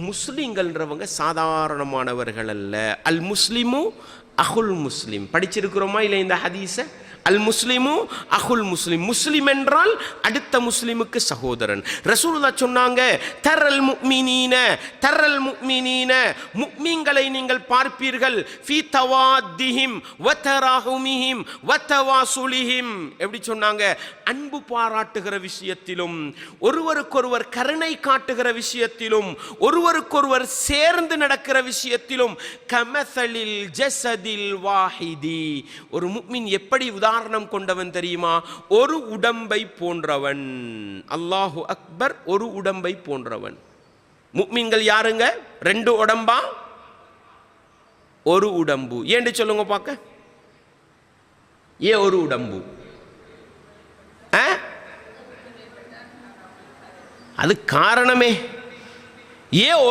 முஸ்லிம்கள்ன்றவங்க சாதாரணமானவர்கள் அல்ல. அல் முஸ்லிமு அஹுல் முஸ்லிம் படிச்சிருக்கிறோமா இல்லை இந்த ஹதீஸை? அல் முஸ்லிமு அஹுல் முஸ்லிம், முஸ்லிம் என்றால் அடுத்த முஸ்லிமுக்கு சகோதரன். ரசூலுல்லாஹ் சொன்னாங்க, தரல் முஃமினீன தரல் முஃமினீன, முஃமின்களை நீங்கள் பார்ப்பீர்கள், ஃபீ தவாத்திஹிம் வ தராஹுமிஹிம் வ தவாசுலிஹிம். எப்படி சொன்னாங்க? அன்பு பாராட்டுகிற விஷயத்திலும், ஒருவருக்கொருவர் கருணை காட்டுகிற விஷயத்திலும், ஒருவருக்கொருவர் சேர்ந்து நடக்கிற விஷயத்திலும், கமஸலில் ஜஸதில் வாஹிதி. ஒரு முஃமின் எப்படி உதாரணம் கொண்டவன் தெரியுமா? ஒரு உடம்பை போன்றவன். அல்லாஹு அக்பர். ஒரு உடம்பை போன்றவன். முஃமின்கள் யாருங்க? ரெண்டு உடம்பா? ஒரு உடம்பு. ஏன்னு சொல்லுங்க பார்க்க. ஏன் ஒரு உடம்பு? அது காரணமே. ஏன்